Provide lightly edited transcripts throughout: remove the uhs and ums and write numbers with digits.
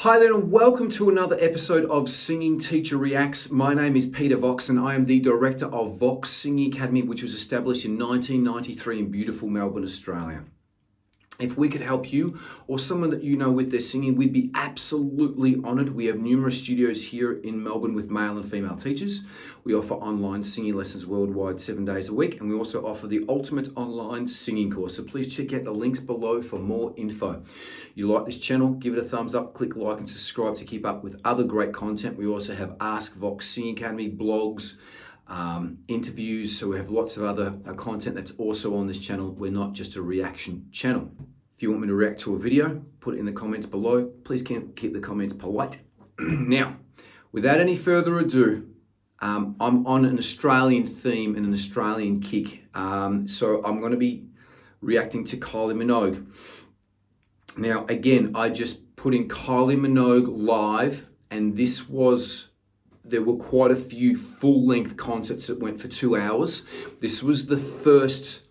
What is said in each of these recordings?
Hi there and welcome to another episode of Singing Teacher Reacts. My name is Peter Vox and I am the director of Vox Singing Academy, which was established in 1993 in beautiful Melbourne, Australia. If we could help you or someone that you know with their singing, we'd be absolutely honoured. We have numerous studios here in Melbourne with male and female teachers. We offer online singing lessons worldwide 7 days a week, and we also offer the ultimate online singing course. So please check out the links below for more info. You like this channel, give it a thumbs up, click like and subscribe to keep up with other great content. We also have Ask Vox Singing Academy, blogs, interviews, so we have lots of other content that's also on this channel. We're not just a reaction channel. If you want me to react to a video, put it in the comments below. Please keep the comments polite. Now, without any further ado, I'm on an Australian theme and an Australian kick. So I'm going to be reacting to Kylie Minogue. Now, again, I just put in Kylie Minogue live, and there were quite a few full-length concerts that went for 2 hours. This was the first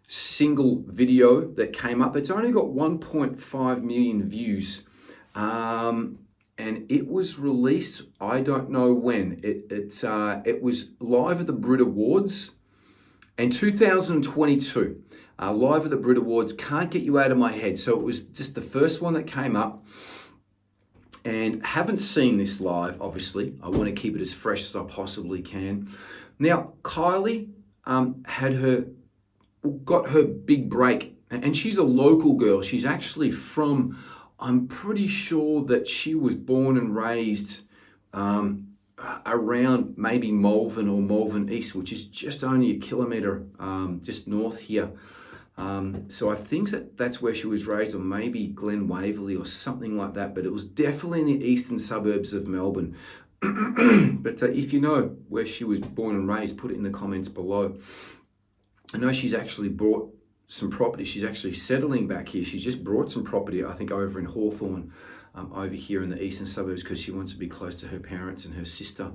single video that came up. It's only got 1.5 million views. And it was released, I don't know when. It was live at the Brit Awards in 2022. Live at the Brit Awards, Can't Get You Out of My Head. So it was just the first one that came up. And haven't seen this live, obviously. I want to keep it as fresh as I possibly can. Now, Kylie got her big break, and she's a local girl. She's actually from, I'm pretty sure that she was born and raised around maybe Malvern or Malvern East, which is just only a kilometre just north here. So I think that's where she was raised, or maybe Glen Waverley or something like that, but it was definitely in the eastern suburbs of Melbourne. But if you know where she was born and raised, put it in the comments below. I know she's actually bought some property. She's actually settling back here. She's just brought some property, I think, over in Hawthorn, over here in the eastern suburbs, because she wants to be close to her parents and her sister.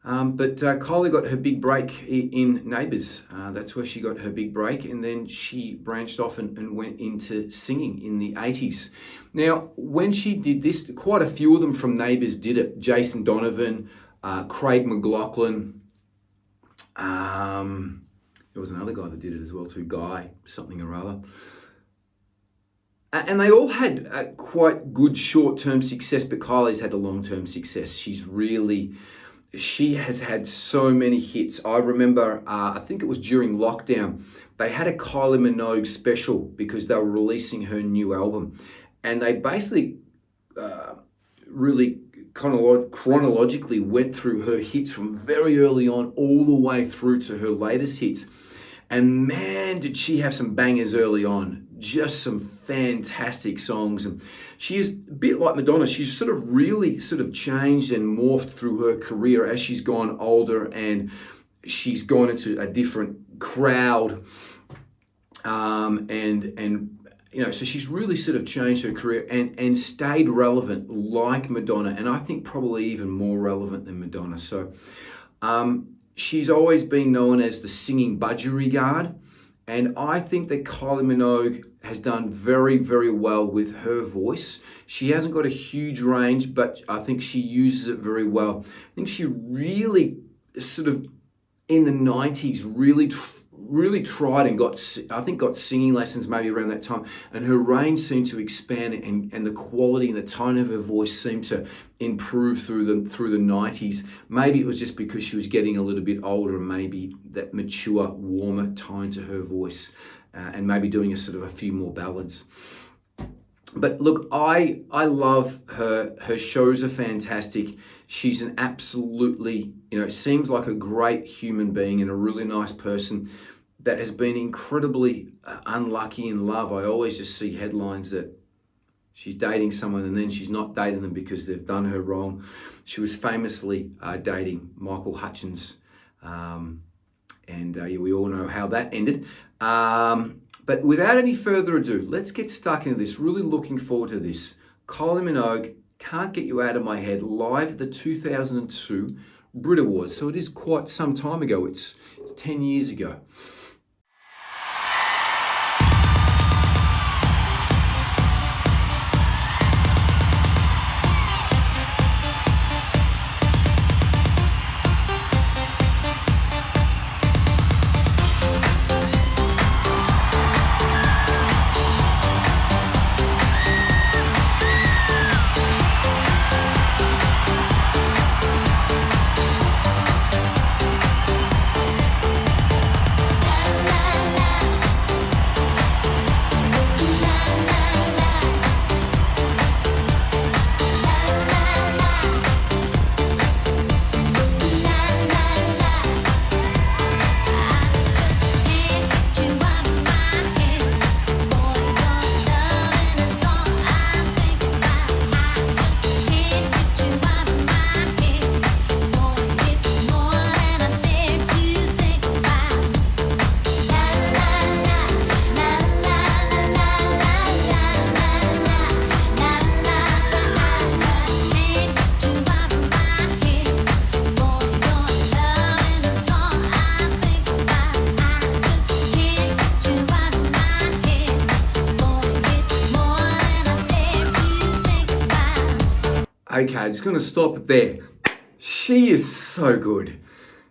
But Kylie got her big break in Neighbours. That's where she got her big break, and then she branched off and went into singing in the 80s. Now, when she did this, quite a few of them from Neighbours did it. Jason Donovan, Craig McLaughlin, there was another guy that did it as well too, Guy something or other. And they all had quite good short-term success, but Kylie's had a long-term success. She has had so many hits. I remember, I think it was during lockdown, they had a Kylie Minogue special because they were releasing her new album. And they basically really chronologically went through her hits from very early on all the way through to her latest hits. And man, did she have some bangers early on. Just some fantastic songs. And she is a bit like Madonna. She's really changed and morphed through her career as she's gone older and she's gone into a different crowd. So she's really changed her career and stayed relevant like Madonna. And I think probably even more relevant than Madonna. So she's always been known as the singing budgerigard. And I think that Kylie Minogue has done very, very well with her voice. She hasn't got a huge range, but I think she uses it very well. I think she really in the 90s, really tried and got singing lessons maybe around that time, and her range seemed to expand and the quality and the tone of her voice seemed to improve through the 90s. Maybe it was just because she was getting a little bit older and maybe that mature, warmer tone to her voice, and maybe doing a few more ballads. But look, I love her. Her shows are fantastic. She's an absolutely, seems like a great human being and a really nice person that has been incredibly unlucky in love. I always just see headlines that she's dating someone and then she's not dating them because they've done her wrong. She was famously dating Michael Hutchins, and we all know how that ended. But without any further ado, let's get stuck into this. Really looking forward to this. Kylie Minogue, Can't Get You Out of My Head, live at the 2002 Brit Awards. So it is quite some time ago. It's 10 years ago. Okay, I'm just going to stop there. She is so good.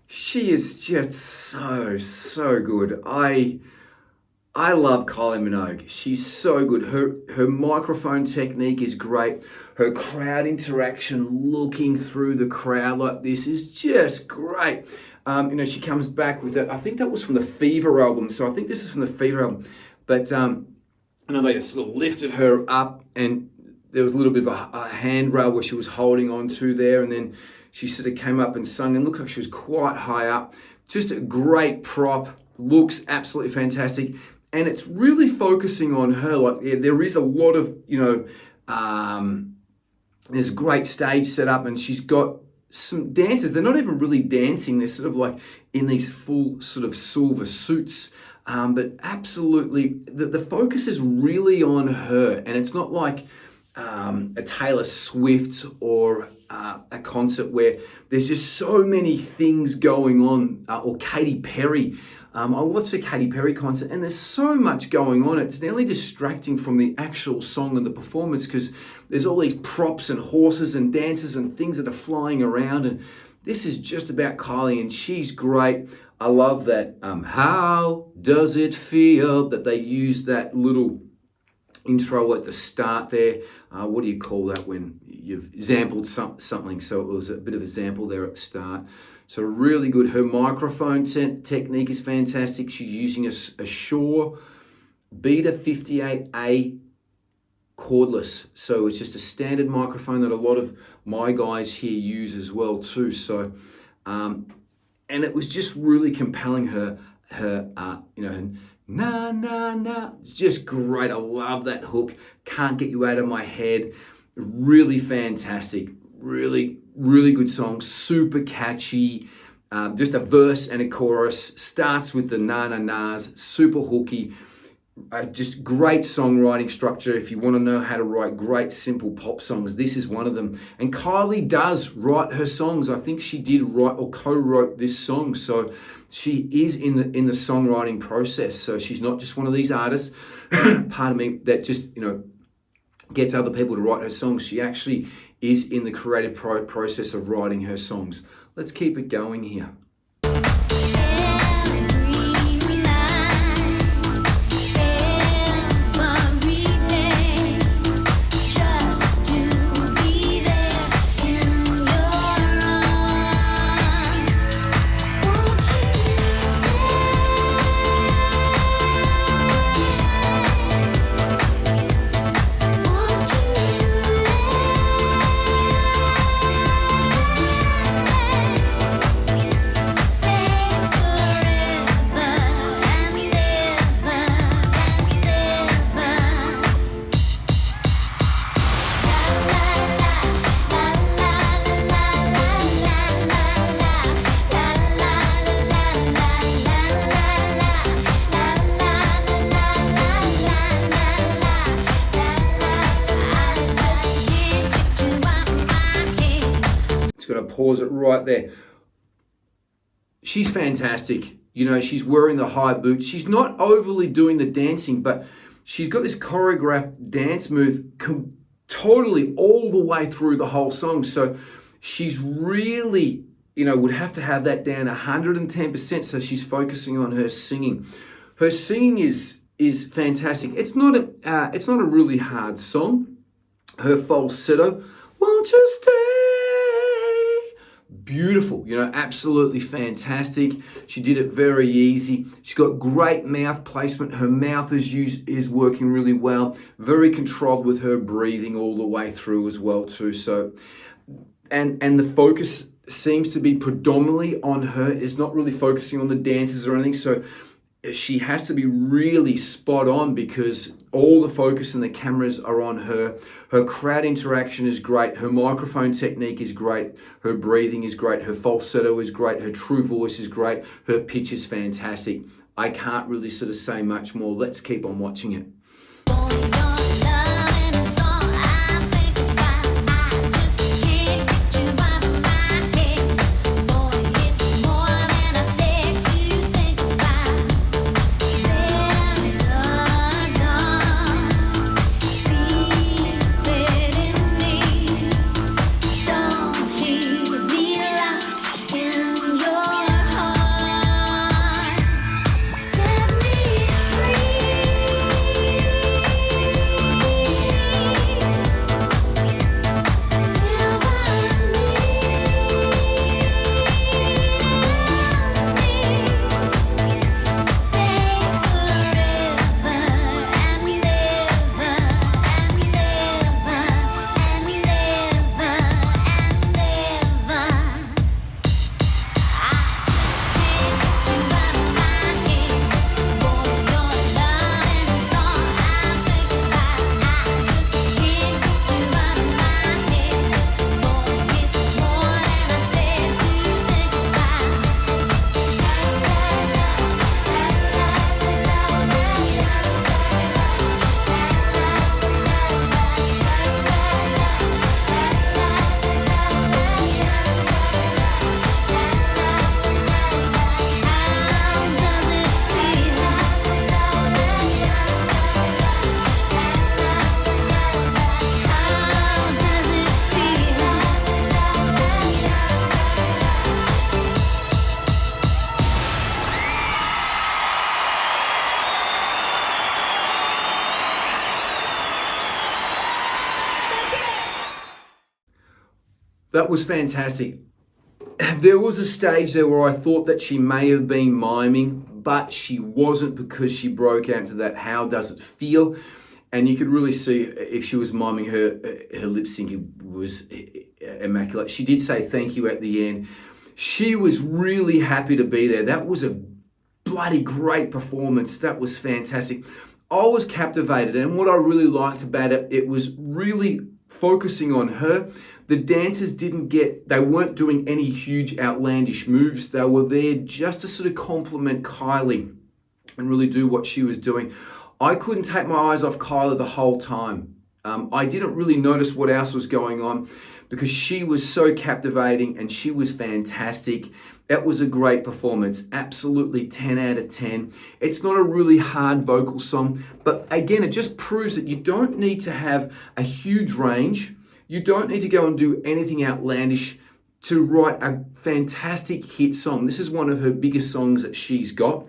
She is just so good. I love Kylie Minogue. She's so good. Her microphone technique is great. Her crowd interaction, looking through the crowd like this, is just great. She comes back with it. I think that was from the Fever album. So I think this is from the Fever album. But they just sort of lifted her up, and there was a little bit of a handrail where she was holding on to there, and then she sort of came up and sung and looked like she was quite high up. Just a great prop. Looks absolutely fantastic. And it's really focusing on her. Like, there is a lot of, there's a great stage set up, and she's got some dancers. They're not even really dancing. They're sort of like in these full sort of silver suits. But absolutely, the focus is really on her. And it's not like a Taylor Swift or a concert where there's just so many things going on, or Katy Perry. I watched a Katy Perry concert, and there's so much going on. It's nearly distracting from the actual song and the performance, because there's all these props and horses and dancers and things that are flying around. And this is just about Kylie, and she's great. I love that. How does it feel that they use that little intro at the start there? What do you call that when you've sampled something? So it was a bit of a sample there at the start. So really good. Her microphone technique is fantastic. She's using a Shure Beta 58A cordless. So it's just a standard microphone that a lot of my guys here use as well too. So, and it was just really compelling. Her na na na. It's just great. I love that hook. Can't get you out of my head. Really fantastic. Really good song. Super catchy. Just a verse and a chorus. Starts with the na na nas. Super hooky. Just great songwriting structure. If you want to know how to write great simple pop songs, this is one of them. And Kylie does write her songs. I think she did write or co-wrote this song. So she is in the songwriting process. So she's not just one of these artists, pardon me, that just gets other people to write her songs. She actually is in the creative process of writing her songs. Let's keep it going here. Going to pause it right there. She's fantastic. She's wearing the high boots. She's not overly doing the dancing, but she's got this choreographed dance move totally all the way through the whole song. So she's really, would have to have that down 110%. So she's focusing on her singing. Her singing is fantastic. It's not a really hard song. Her falsetto, won't you stay? Beautiful, absolutely fantastic. She did it very easy. She's got great mouth placement. Her mouth is working really well. Very controlled with her breathing all the way through as well too. So, and the focus seems to be predominantly on her. It's not really focusing on the dancers or anything. So she has to be really spot on, because all the focus and the cameras are on her. Her crowd interaction is great. Her microphone technique is great. Her breathing is great. Her falsetto is great. Her true voice is great. Her pitch is fantastic. I can't really sort of say much more. Let's keep on watching it. That was fantastic. There was a stage there where I thought that she may have been miming, but she wasn't, because she broke out into that "How does it feel?" And you could really see if she was miming, her lip syncing was immaculate. She did say thank you at the end. She was really happy to be there. That was a bloody great performance. That was fantastic. I was captivated, and what I really liked about it, it was really focusing on her. The dancers they weren't doing any huge outlandish moves. They were there just to sort of compliment Kylie and really do what she was doing. I couldn't take my eyes off Kylie the whole time. I didn't really notice what else was going on, because she was so captivating and she was fantastic. It was a great performance, absolutely 10 out of 10. It's not a really hard vocal song, but again, it just proves that you don't need to have a huge range. You don't need to go and do anything outlandish to write a fantastic hit song. This is one of her biggest songs that she's got.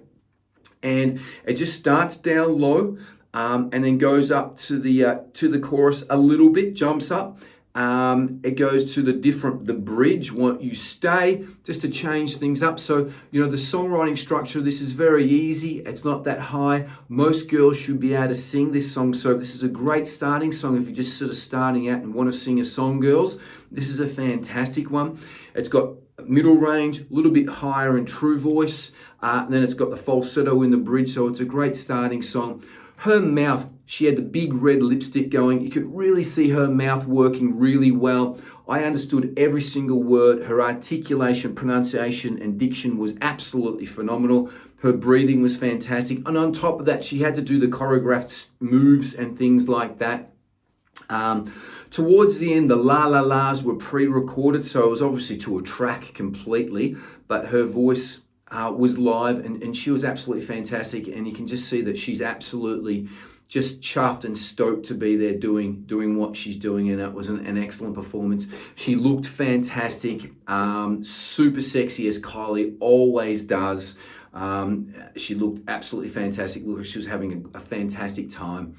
And it just starts down low and then goes up to the chorus a little bit, jumps up. It goes to the bridge, "Won't You Stay," just to change things up. So, the songwriting structure, this is very easy. It's not that high. Most girls should be able to sing this song. So this is a great starting song if you're just sort of starting out and want to sing a song, girls. This is a fantastic one. It's got middle range, a little bit higher in true voice. And then it's got the falsetto in the bridge. So it's a great starting song. Her mouth, she had the big red lipstick going. You could really see her mouth working really well. I understood every single word. Her articulation, pronunciation, and diction was absolutely phenomenal. Her breathing was fantastic. And on top of that, she had to do the choreographed moves and things like that. Towards the end, the la la la's were pre-recorded, so it was obviously to a track completely, but her voice was live, and she was absolutely fantastic. And you can just see that she's absolutely just chuffed and stoked to be there doing what she's doing, and it was an excellent performance. She looked fantastic, super sexy, as Kylie always does. She looked absolutely fantastic. Look, she was having a fantastic time.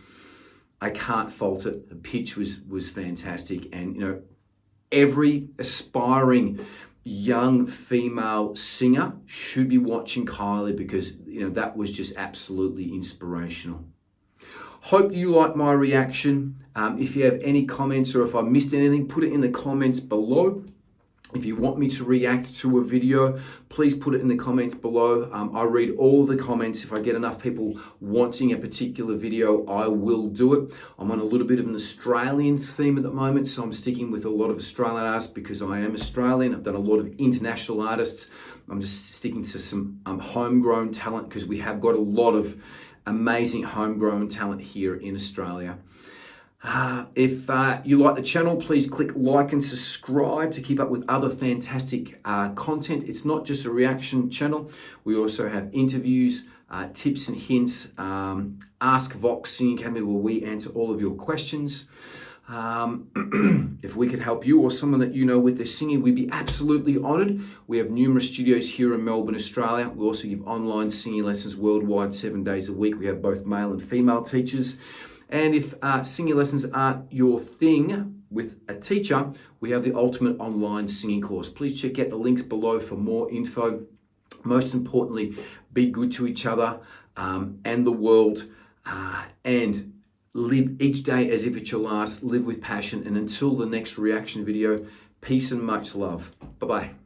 I can't fault it. The pitch was fantastic, and every aspiring young female singer should be watching Kylie, because that was just absolutely inspirational. Hope you like my reaction. If you have any comments, or if I missed anything, put it in the comments below. If you want me to react to a video, please put it in the comments below. I read all the comments. If I get enough people wanting a particular video, I will do it. I'm on a little bit of an Australian theme at the moment, so I'm sticking with a lot of Australian artists because I am Australian. I've done a lot of international artists. I'm just sticking to some homegrown talent, because we have got a lot of amazing homegrown talent here in Australia. If you like the channel, please click like and subscribe to keep up with other fantastic content. It's not just a reaction channel. We also have interviews, tips and hints, Ask Vox Singing Academy, where we answer all of your questions. If we could help you or someone that you know with their singing, we'd be absolutely honoured. We have numerous studios here in Melbourne, Australia. We also give online singing lessons worldwide, 7 days a week. We have both male and female teachers. And if singing lessons aren't your thing with a teacher, we have the ultimate online singing course. Please check out the links below for more info. Most importantly, be good to each other and the world, and live each day as if it's your last. Live with passion. And until the next reaction video, peace and much love. Bye-bye.